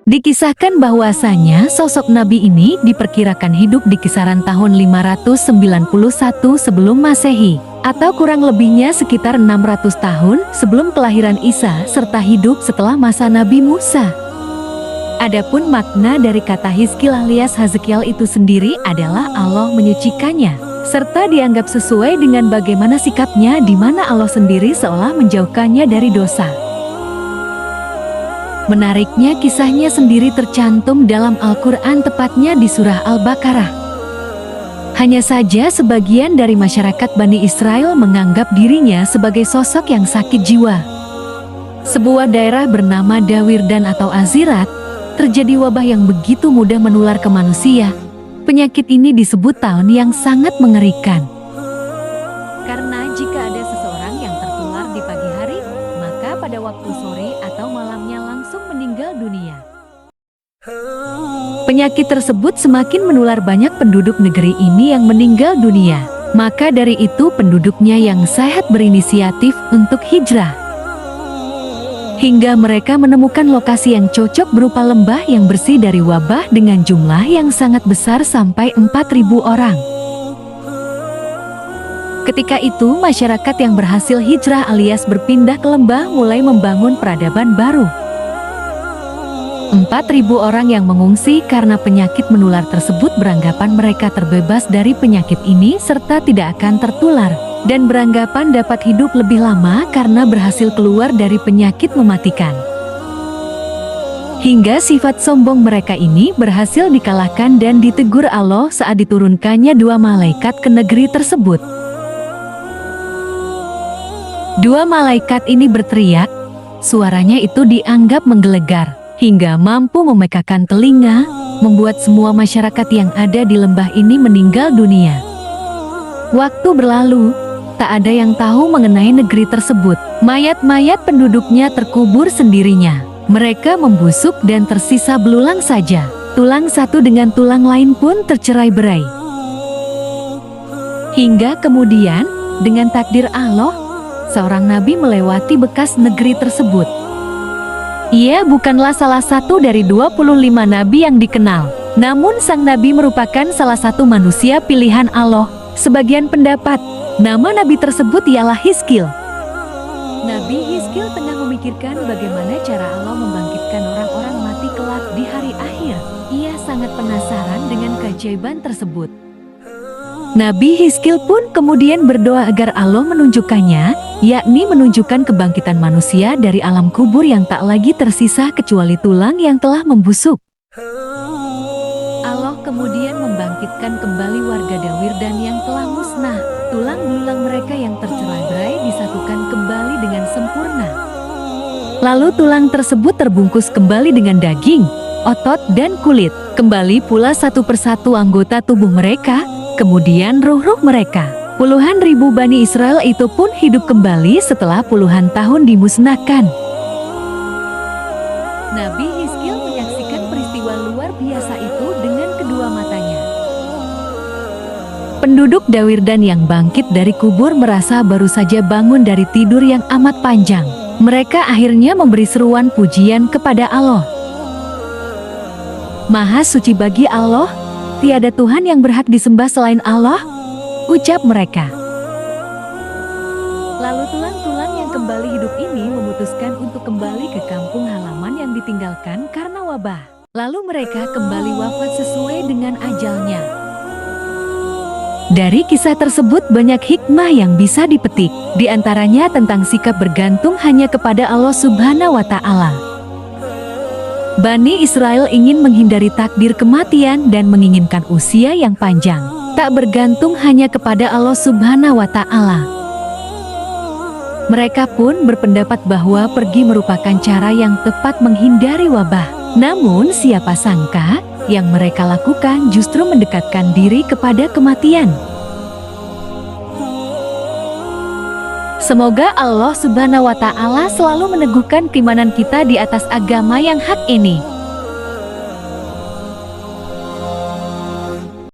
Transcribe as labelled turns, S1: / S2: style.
S1: Dikisahkan bahwasanya sosok Nabi ini diperkirakan hidup di kisaran tahun 591 sebelum Masehi, atau kurang lebihnya sekitar 600 tahun sebelum kelahiran Isa, serta hidup setelah masa Nabi Musa. Adapun makna dari kata Hizkil alias Hazekiel itu sendiri adalah Allah menyucikannya, serta dianggap sesuai dengan bagaimana sikapnya, di mana Allah sendiri seolah menjauhkannya dari dosa. Menariknya, kisahnya sendiri tercantum dalam Al-Quran, tepatnya di surah Al-Baqarah. Hanya saja sebagian dari masyarakat Bani Israel menganggap dirinya sebagai sosok yang sakit jiwa. Sebuah daerah bernama Dawirdan atau Azirat, terjadi wabah yang begitu mudah menular ke manusia. Penyakit ini disebut taun yang sangat mengerikan. Karena jika ada seseorang yang tertular di pagi hari, maka pada waktu sore atau malamnya langsung meninggal dunia. Penyakit tersebut semakin menular, banyak penduduk negeri ini yang meninggal dunia. Maka dari itu penduduknya yang sehat berinisiatif untuk hijrah. Hingga mereka menemukan lokasi yang cocok berupa lembah yang bersih dari wabah dengan jumlah yang sangat besar sampai 4.000 orang. Ketika itu masyarakat yang berhasil hijrah alias berpindah ke lembah mulai membangun peradaban baru. 4.000 orang yang mengungsi karena penyakit menular tersebut beranggapan mereka terbebas dari penyakit ini serta tidak akan tertular, dan beranggapan dapat hidup lebih lama karena berhasil keluar dari penyakit mematikan. Hingga sifat sombong mereka ini berhasil dikalahkan dan ditegur Allah saat diturunkannya 2 malaikat ke negeri tersebut. 2 malaikat ini berteriak, suaranya itu dianggap menggelegar, hingga mampu memekakan telinga, membuat semua masyarakat yang ada di lembah ini meninggal dunia. Waktu berlalu, tak ada yang tahu mengenai negeri tersebut. Mayat-mayat penduduknya terkubur sendirinya. Mereka membusuk dan tersisa belulang saja. Tulang satu dengan tulang lain pun tercerai-berai. Hingga kemudian, dengan takdir Allah, seorang nabi melewati bekas negeri tersebut. Ia bukanlah salah satu dari 25 nabi yang dikenal. Namun sang nabi merupakan salah satu manusia pilihan Allah. Sebagian pendapat, nama nabi tersebut ialah Hizkil. Nabi Hizkil tengah memikirkan bagaimana cara Allah membangkitkan orang-orang mati kelak di hari akhir. Ia sangat penasaran dengan keajaiban tersebut. Nabi Hizkil pun kemudian berdoa agar Allah menunjukkannya, yakni menunjukkan kebangkitan manusia dari alam kubur yang tak lagi tersisa kecuali tulang yang telah membusuk. Allah kemudian membangkitkan kembali warga Dawirdan yang telah musnah. Tulang belulang mereka yang tercerai-berai disatukan kembali dengan sempurna. Lalu tulang tersebut terbungkus kembali dengan daging, otot dan kulit. Kembali pula satu persatu anggota tubuh mereka. Kemudian ruh-ruh mereka, puluhan ribu Bani Israel itu pun hidup kembali setelah puluhan tahun dimusnahkan. Nabi Hizkil menyaksikan peristiwa luar biasa itu dengan kedua matanya. Penduduk Dawirdan yang bangkit dari kubur merasa baru saja bangun dari tidur yang amat panjang. Mereka akhirnya memberi seruan pujian kepada Allah. Maha suci bagi Allah, tiada Tuhan yang berhak disembah selain Allah, ucap mereka. Lalu tulang-tulang yang kembali hidup ini memutuskan untuk kembali ke kampung halaman yang ditinggalkan karena wabah. Lalu mereka kembali wafat sesuai dengan ajalnya. Dari kisah tersebut banyak hikmah yang bisa dipetik, di antaranya tentang sikap bergantung hanya kepada Allah Subhanahu wa Ta'ala. Bani Israel ingin menghindari takdir kematian dan menginginkan usia yang panjang, tak bergantung hanya kepada Allah Subhanahu wa Ta'ala. Mereka pun berpendapat bahwa pergi merupakan cara yang tepat menghindari wabah. Namun siapa sangka yang mereka lakukan justru mendekatkan diri kepada kematian. Semoga Allah Subhanahu wa Ta'ala selalu meneguhkan keimanan kita di atas agama yang hak ini.